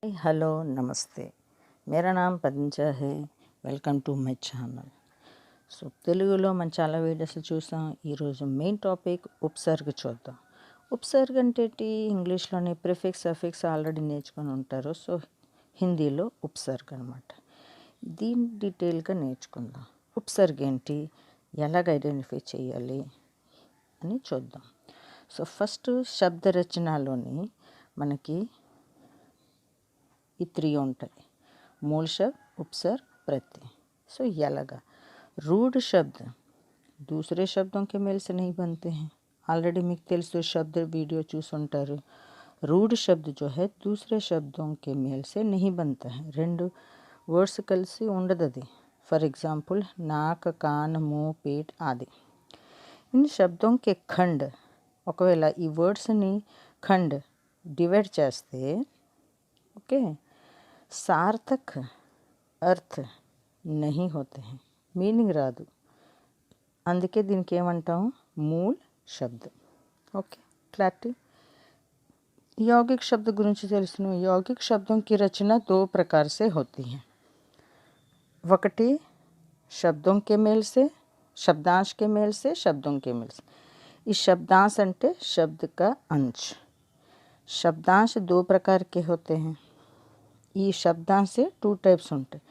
Hello नमस्ते मेरा नाम पद्मजा है welcome to my channel so తెలుగులో మనం చాలా వీడియోస్ చూసాం ఈరోజు మెయిన్ టాపిక్ ఉపసర్గ చూద్దాం ఉపసర్గ అంటే ఇంగ్లీష్లోనే ప్రిఫిక్స్ అఫిక్స్ ఆల్రెడీ నేర్చుకొని ఉంటారు సో హిందీలో ఉపసర్గ అనమాట దీన్ని డీటెయిల్గా నేర్చుకుందాం ఉపసర్గ ఏంటి ఎలాగ ఐడెంటిఫై చేయాలి అని చూద్దాం సో ఫస్ట్ శబ్ద రచనలోని మనకి ये 3 ఉంటాయి मूल शब्द उपसर्ग प्रत्यय सो यह लगा रूढ़ शब्द दूसरे शब्दों के मेल से नहीं बनते हैं ऑलरेडी మీకు తెలుసు शब्द वीडियो చూసుంటారు रूढ़ शब्द जो है दूसरे शब्दों के मेल से नहीं बनता है రెండు వర్డ్స్ కలిసి ఉండదు అది ఫర్ एग्जांपल नाक कान मुंह पेट आदि इन शब्दों के खंड ఒకవేళ ఈ వర్డ్స్ ని ఖండ్ డివైడ్ చేస్తే ओके सार्थक अर्थ नहीं होते हैं मीनिंग रादु अंदुके दीनिकी ఏమంటాం मूल शब्द ओके क्लैरिटी यौगिक शब्द गुరించి తెలుసును यौगिक शब्दों की रचना दो प्रकार से होती है ఒకటి शब्दों के मेल से शब्दांश के मेल से शब्दों के मेल से इस शब्दांश अंटे शब्द का अंश शब्दांश दो प्रकार के होते हैं ఈ శబ్దాంశే 2 టైప్స్ ఉంటాయి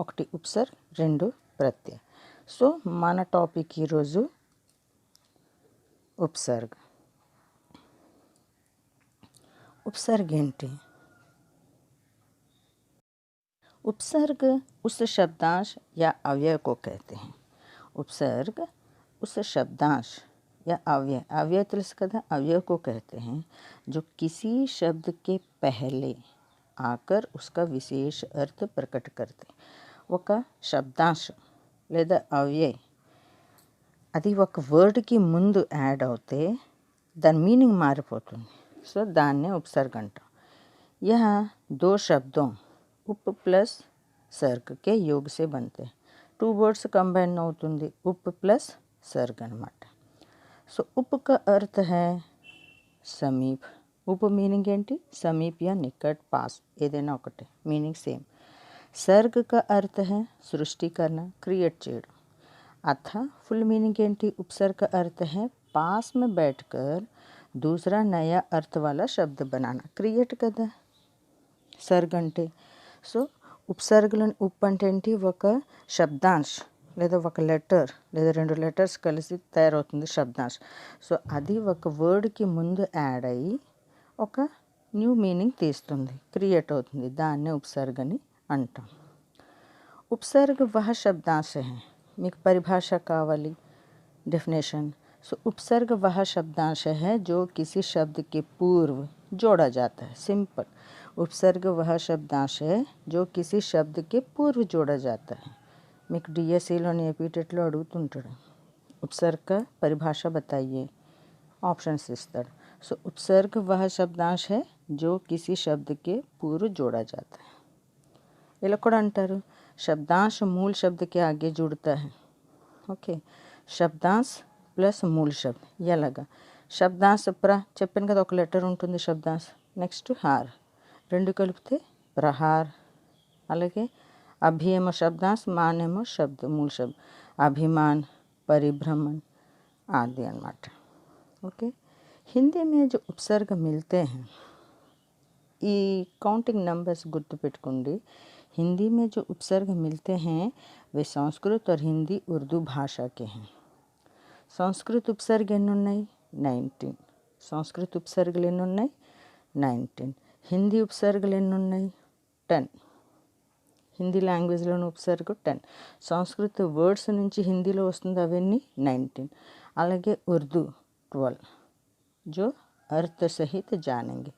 ఒకటి ఉపసర్గ రెండు ప్రత్యయ సో మన టాపిక్ ఈ రోజు उपसर्ग उपसर्ग ఏంటి उपसर्ग उस शब्दांश या अवयव को कहते हैं उपसर्ग उस शब्दांश या अवयव తెలుసు కదా अवयव को कहते हैं जो किसी शब्द के पहले आकर उसका विशेष अर्थ प्रकट करते ఒక శబ్దాంశ లేదా అవ్యయ అది ఒక వర్డ్ కి ముందు యాడ్ అవుతే దాని మీనింగ్ మారిపోతుంది సో దాన్నే ఉపసర్గ అంటాం यहाँ दो शब्दों उप प्लस सर्ग के योग से बनते हैं 2 वर्ड्स कंबाइन అవుతుంది उप प्लस सर्ग అన్నమాట సో उप का अर्थ है समीप उप मीनिंग ఏంటి समीप या निकट पास ఏదైనా ఒకటే मीनिंग सेम सर्ग का अर्थ है सृष्टि करना क्रिएट చేయడం अथ फुल मीनिंग ఏంటి उपसर्ग का अर्थ है पास में बैठकर दूसरा नया अर्थ वाला शब्द बनाना क्रिएट కదా सर्ग అంటే సో ఉపసర్గలోని ఉప్ అంటే ఏంటి ఒక శబ్దాంశ లేదా ఒక లెటర్ లేదా రెండు లెటర్స్ కలిసి తయారవుతుంది శబ్దాంశ సో అది ఒక వర్డ్ కి ముందు యాడ్ అయ్యి ఒక న్యూ మీనింగ్ తీస్తుంది క్రియేట్ అవుతుంది దాన్నే ఉపసర్గ అని అంటాం उपसर्ग वह शब्दांश है మీకు పరిభాష కావాలి डेफिनेशन सो उपसर्ग वह शब्दांश है जो किसी शब्द के पूर्व जोड़ा जाता है सिंपल उपसर्ग वह शब्दांश है जो किसी शब्द के पूर्व जोड़ा जाता है మీకు డిఎస్సిలోని ఎపిటెట్లో అడుగుతుంటాడు उपसर्ग का परिभाषा बताइए ऑप्शंस इस्ताడు सो उपसर्ग वह शब्दांश है जो किसी शब्द के पूर्व जोड़ा जाता है ఇలా కూడా అంటారు शब्दांश मूल शब्द के आगे जुड़ता है ओके शब्दांश प्लस मूल शब्द ఎలాగా శబ్దాంశ ప్ర చెప్పాను కదా ఒక లెటర్ ఉంటుంది శబ్దాంశ నెక్స్ట్ హార్ రెండు కలిపితే ప్రహార్ అలాగే अभियम शब्दांश मानेमो शब्द मूल शब्द अभिमान परिभ्रमण आदि अनమాట ओके हिंदी में जो उपसर्ग मिलते हैं ఈ काउंटिंग नंबर्स గుర్తుపెట్టుకోండి हिंदी में जो उपसर्ग मिलते हैं वे संस्कृत और हिंदी उर्दू भाषा के हैं संस्कृत उपसर्ग ఎన్ని ఉన్నాయి 19 సంస్కృత ఉపసర్గలు ఎన్ని ఉన్నాయి 19 హిందీ ఉపసర్గలు ఎన్ని ఉన్నాయి 10 హిందీ లాంగ్వేజ్లోని ఉపసర్గ 10 సంస్కృత వర్డ్స్ నుంచి హిందీలో వస్తుంది అవన్నీ 19 అలాగే ఉర్దూ 12 जो अर्थ सहित जानेंगे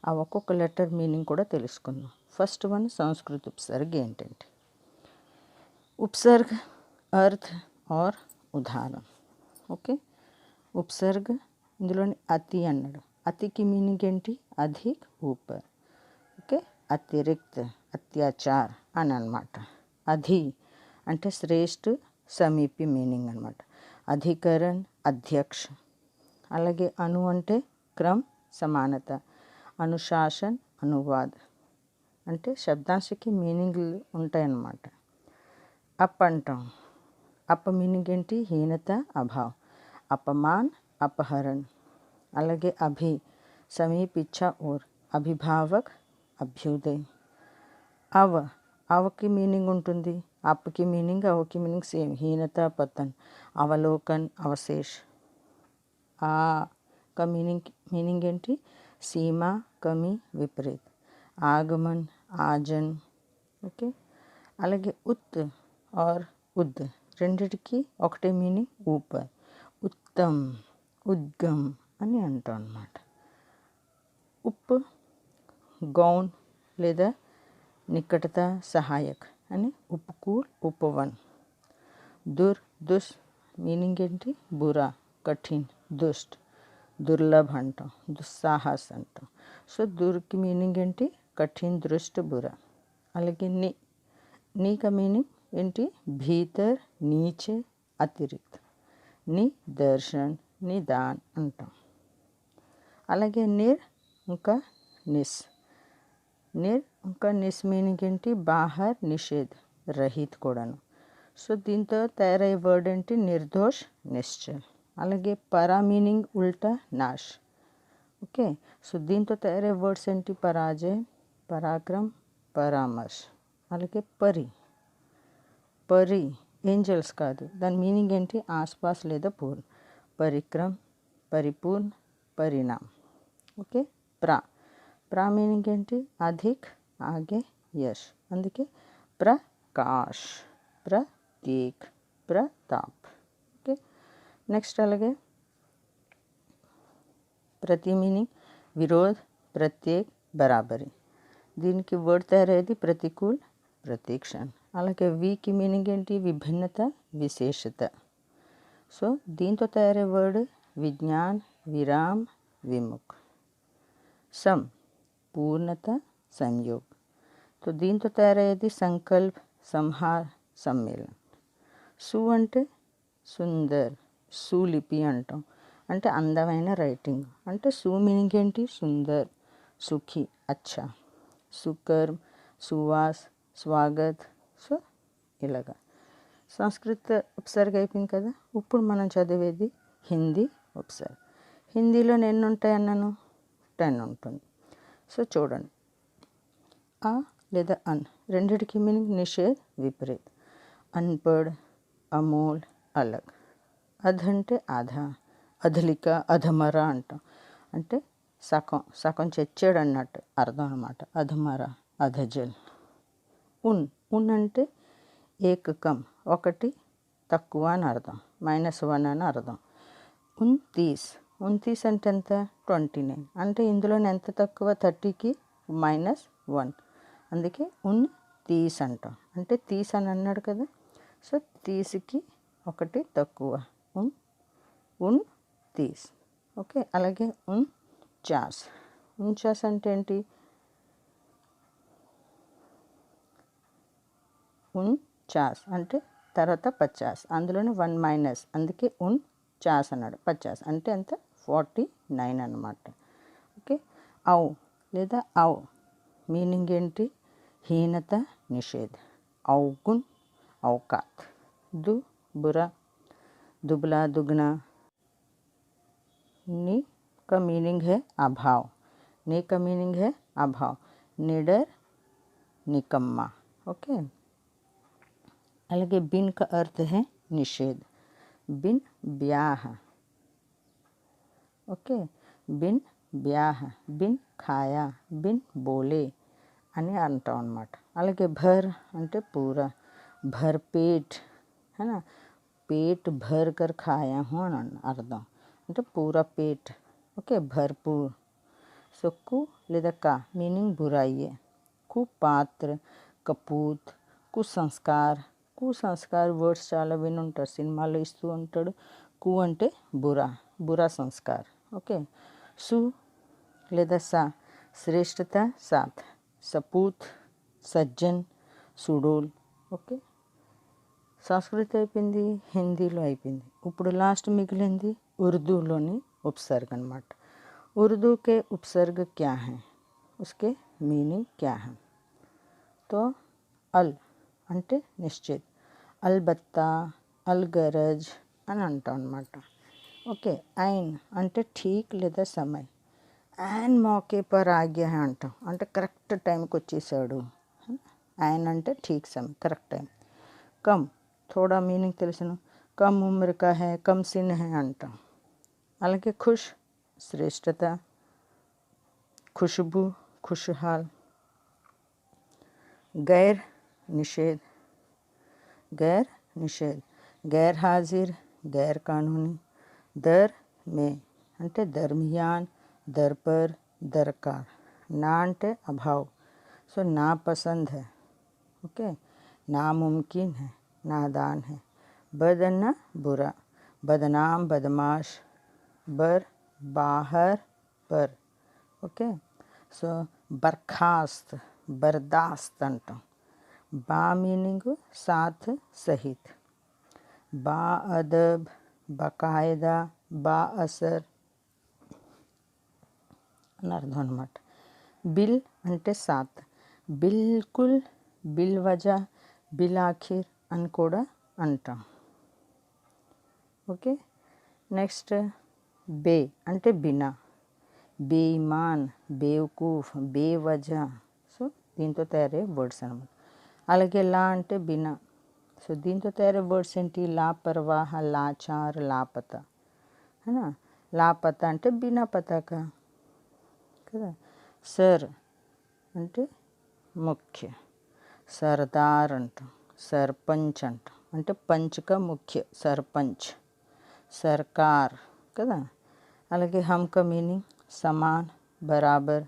ఆ ఒక్కొక్క లెటర్ మీనింగ్ కూడా తెలుసుకుందాం ఫస్ట్ వన్ సంస్కృత ఉపసర్గ ఏంటంటే उपसर्ग अर्थ और उदाहरण ఓకే उपसर्ग ఇందులోని అతి అన్నాడు అతికి మీనింగ్ ఏంటి అధిక్ ऊपर ఓకే అతిరిక్త అత్యాచార్ అని అన్నమాట అధి అంటే శ్రేష్ఠ సమీపి మీనింగ్ అన్నమాట అధికరణ్ అధ్యక్ష అలాగే అను అంటే क्रम समानता अनुशासन अनुवाद అంటే శబ్దాంశకి మీనింగ్లు ఉంటాయన్నమాట. అప్ అంటాం. అప్ మీనింగ్ ఏంటి? హీనత, అభావ్. అపమాన్, అపహరణ. అలాగే అభి సమీప్, ఇచ్చా, ఓర్. అభిభావక్, అభ్యుదయ్. అవకి మీనింగ్ ఉంటుంది. అప్కి మీనింగ్, అవకి మీనింగ్ సేమ్. హీనత, పతన్. అవలోకన్, అవశేష్. ఆ का मीनिंग ఏంటి? సీమ, కమి, విపరీత్. ఆగమన్, ఆజన్. ఓకే. అలాగే ఉత్ और ఉద్ రెండిటికి ఒకటే మీనింగ్, ఊపర్. ఉత్తమ్, ఉద్గమ్ అని అంటాం అన్నమాట. ఉప్ గౌన్ లేదా నికటత, సహాయక్ అని. ఉపకూల్, ఉపవన్. దుష్ మీనింగ్ ఏంటి? బురా, కఠిన్, దుష్ట్. దుర్లభ్ అంటాం, దుస్సాహస్ అంటాం. సో దుర్కి మీనింగ్ ఏంటి? కఠిన్, దృష్ట్, బురా. అలాగే నీ का మీనింగ్ ఏంటి? భీతర్, నీచే, అతిరిక్త్. నిదర్శన్, నిదాన్ అంటాం. అలాగే ఇంకా నిస్ మీనింగ్ ఏంటి? బాహర్, నిషేధ్, రహిత్ కూడాను. సో దీంతో తయారయ్యే వర్డ్ ఏంటి? నిర్దోష్, నిశ్చల్. అలాగే పరా మీనింగ్ ఉల్టా, నాష్. ఓకే. సో దీంతో తయారయ్యే వర్డ్స్ ఏంటి? పరాజయ్, పరాక్రమ్, పరామర్శ్. అలాగే పరి ఏంజల్స్ కాదు, దాని మీనింగ్ ఏంటి? ఆస్పాస్ లేదా పూర్ణ. పరిక్రమ్, పరిపూర్ణ, పరిణామ్. ఓకే. ప్రా మీనింగ్ ఏంటి? అధిక్, ఆగే, యశ్. అందుకే ప్రకాష్, ప్రతీక్, ప్రతాప్. ఓకే. నెక్స్ట్ అలాగే ప్రతి మీనింగ్ విరోధ్, ప్రత్యేక్, బరాబరి. దీనికి వర్డ్ తయారయ్యేది ప్రతికూల్, ప్రతీక్షణ్. అలాగే వీకి మీనింగ్ ఏంటి? విభిన్నత, విశేషత. సో దీంతో తయారయ్యే వర్డ్ విజ్ఞాన్, విరామ్, విముఖ్. సమ్ పూర్ణత, సంయోగ్. तो దీంతో తయారయ్యేది సంకల్ప్, సంహార్, సమ్మేళన్. అంటే సుందర్, సులిపి అంటాం. అంటే అందమైన రైటింగ్. అంటే మీనింగ్ ఏంటి? సుందర్, సుఖి, అచ్చా. సుకర్మ్, సువాస్, స్వాగత్. సో ఇలాగా సంస్కృత ఉపసర్గ అయిపోయింది కదా. ఇప్పుడు మనం చదివేది హిందీ ఉపసర్గ. హిందీలో ఎన్ని ఉంటాయి అన్నాను? 10 ఉంటుంది. సో చూడండి. ఆ లేదా అన్ రెండిటికి మీనింగ్ నిషేధ్, విపరీత్. అన్పడ్, అమూల్, అలగ్. అధ్ అంటే ఆధా, అధలిక, అధమర అంటాం. అంటే సగం చచ్చాడు అన్నట్టు అర్థం అనమాట. అధమర, అధజల్. ఉన్ అంటే ఏకకం, ఒకటి తక్కువ అని అర్థం. -1 అని అర్థం. 29 అంటే ఎంత? 29. అంటే ఇందులో ఎంత తక్కువ? 30కి -1. అందుకే 29 అంటాం. అంటే 30 అని అన్నాడు కదా. సో 30కి ఒకటి తక్కువ, 29. ఓకే. అలాగే 49 అంటే ఏంటి? 49 అంటే తర్వాత 50, అందులోనే 1 మైనస్, అందుకే 49 అన్నాడు. 50 అంటే ఎంత? 49 అన్నమాట. ఓకే. లేదా ఔ మీనింగ్ ఏంటి? హీనత, నిషేధ్. ఔగున్, औकात. बुरा, दुबला, दुगना. नी का मीनिंग है अभाव. नी का मीनिंग है अभाव. निडर, निकम्मा. ओके. अलगे बिन का अर्थ है निषेध. बिन ब्याह. ओके. बिन ब्याह, बिन खाया, बिन बोले అని అంటాం అన్నమాట. అలాగే భర్ అంటే పూరా, భర్పేట్ है ना. पेट भर कर खाया हूँ అని అర్థం. అంటే పూరా पेट. ఓకే. భర్పూర్. సో కు లేదా కా మీనింగ్ బురాయి. కుపాత్ర, కపూత్, కుసంస్కార్ వర్డ్స్ చాలా విని ఉంటారు, సినిమాలో ఇస్తూ ఉంటాడు. కు అంటే బురా సంస్కార్. ఓకే. సు లేదా సా శ్రేష్టత, సాత్. సపూత్, సజ్జన్, సుడోల్. ఓకే. సంస్కృతి అయిపోయింది, హిందీలో అయిపోయింది. ఇప్పుడు లాస్ట్ మిగిలింది ఉర్దూలోని ఉపసర్గ అన్నమాట. उर्दू के उपसर्ग क्या हैं, उसके मीनिंग क्या है. तो అల్ అంటే నిశ్చిత్, అల్బత్తా, అల్గరజ్ అని అంటాం అన్నమాట. ఓకే. ఐన్ అంటే ఠీక్ లేదా సమయ్, యాన్ మౌకే పర్ ఆ గయా హై అంటాం, అంటే కరెక్ట్ టైంకి వచ్చేసాడు. యాన్ అంటే ఠీక్ సమయ్, కరెక్ట్ టైం. కమ్ థోడా మీనింగ్ తెలుసును, కమ్ ఉమ్ర కా హై, కమ్ సిన్ హై అంటాం. అలాగే ఖుష్ శ్రేష్టత, खुशबू खुशहाल, गैर निषेध, गैर निषेध, गैर हाजिर, गैर कानूनी, दर में అంటే దర్మియాన్, दर पर, दरकार, ना అంటే अभाव, सो नापसंद है. ओके. नामुमकिन है, नादान है. बद अन्ना बुरा, बदनाम, बदमाश, बर बाहर पर. ओके. సో బర్ఖాస్త్, బర్దాస్త్ అంటాం. బా మీనింగ్ సాత్ సహిత్, బా అదబ్, బకాయిదా, బా అసర్ అని అర్థం అన్నమాట. బిల్ అంటే సాత్, బిల్కుల్, బిల్ వజా, బిల్ ఆఖిర్ అని కూడా అంటాం. ఓకే. నెక్స్ట్ బే అంటే బినా, బేఈమాన్, బేవకూఫ్, బేవజా. సో దీంతో తయారయ్యే వర్డ్స్ అనమాట. అలాగే లా అంటే బినా. సో దీంతో తయారయ్యే వర్డ్స్ ఏంటి? లాపర్వాహ, లాచార్, లాపత. హేనా. లాపత అంటే బినా పతాకా కదా. సర్ అంటే ముఖ్య, సర్దార్ అంటాం. సర్పంచ్ అంటాం, అంటే పంచ్క ముఖ్య, సర్పంచ్. సర్కార్ కదా. అలాగే హమ్క మీనింగ్ समान, बराबर.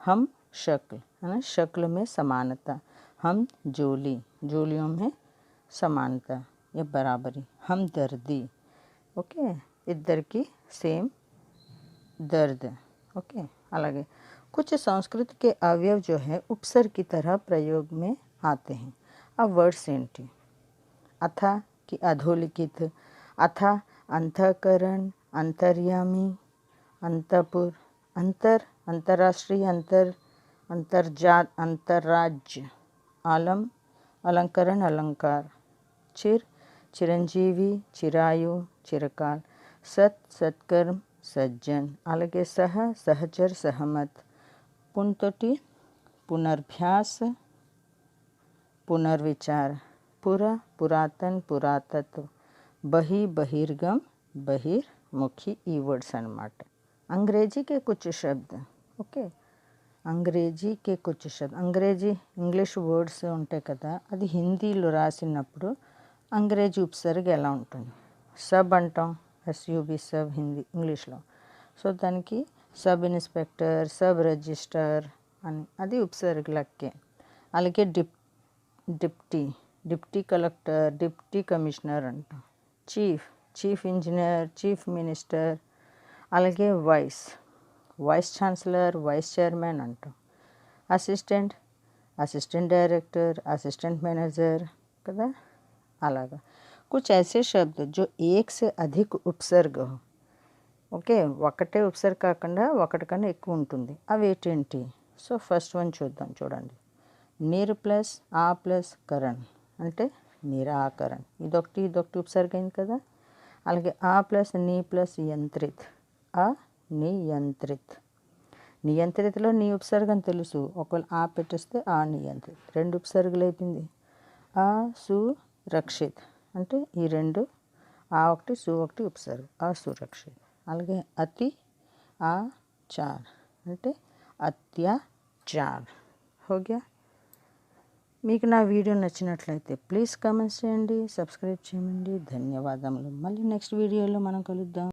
हम शक्ल है ना, शक्ल में समानता. हम जोली, जोलियों में समानता या बराबरी. हम दर्दी, ओके, इधर की सेम दर्द. ओके. అలాగే कुछ संस्कृत के अवयव जो है उपसर्ग की तरह प्रयोग में आते हैं. अब वर्ड्स ఏంటి? अथ की अधोलिखित, अथ अंतःकरण, अंतर्यामी, अंतपुर, अंतर, अंतर्राष्ट्रीय, अंतर, अंतर्जात, अंतर्राज्य, आलम, अलंकरण, अलंकार. चिर, चिरंजीवी, चिरायु, चिरकाल. सत, सत्कर्म, सज्जन. अलगे सह, सहचर, सहमत. पुनतोटी, पुनर्भ्यास, पुनर्विचार. पुरा, पुरातन, पुरातत्व. बही, बहिर्गम, बहिर्मुखी. ఈ వర్డ్స్ అన్నమాట. अंग्रेजी के कुछ शब्द. ఓకే. అంగ్రేజీ కే కుచ్ శబ్ద్, అంగ్రేజీ ఇంగ్లీష్ వర్డ్స్ ఉంటాయి కదా, అది హిందీలో రాసినప్పుడు అంగ్రేజీ ఉపసర్గ ఎలా ఉంటుంది? సబ్ అంటాం, ఎస్యూబి సబ్ హిందీ ఇంగ్లీష్లో. సో దానికి సబ్ ఇన్స్పెక్టర్, సబ్ రిజిస్టర్ అని, అది ఉపసర్గ లెక్కే. అలాగే deputy, deputy collector, deputy commissioner అంటాం. Chief, chief engineer, chief minister. అలాగే vice, vice chancellor, vice chairman అంటాం. Assistant, assistant director, assistant manager కదా. అలాగా कुछ ऐसे शब्द जो एक से अधिक उपसर्ग हो. ఓకే. ఒకటే ఉపసర్గ కాకుండా ఒకటి కన్నా ఎక్కువ ఉంటుంది. అవి ఏంటి? సో ఫస్ట్ వన్ చూద్దాం. చూడండి. నిర్ ప్లస్ ఆ ప్లస్ కరణ్ అంటే నిరాకరణ్. ఇదొకటి ఉపసర్గ అయింది కదా. అలాగే ఆ ప్లస్ నీ ప్లస్ యంత్రిత్, అనియంత్రిత్. నియంత్రితలో నీ ఉపసర్గం తెలుసు, ఒకవేళ ఆ పెట్టేస్తే ఆ నియంత్రిత్. రెండు ఉపసర్గలు అయిపోయింది. అసురక్షిత్ అంటే ఈ రెండు, ఆ ఒకటి సు ఒకటి ఉపసర్గ, అసురక్షిత్. అలాగే అతి ఆచార్ అంటే అత్యాచార్. ఓకే. మీకు నా వీడియో నచ్చినట్లయితే ప్లీజ్ కామెంట్స్ చేయండి, సబ్స్క్రైబ్ చేయండి. ధన్యవాదములు. మళ్ళీ నెక్స్ట్ వీడియోలో మనం కలుద్దాం.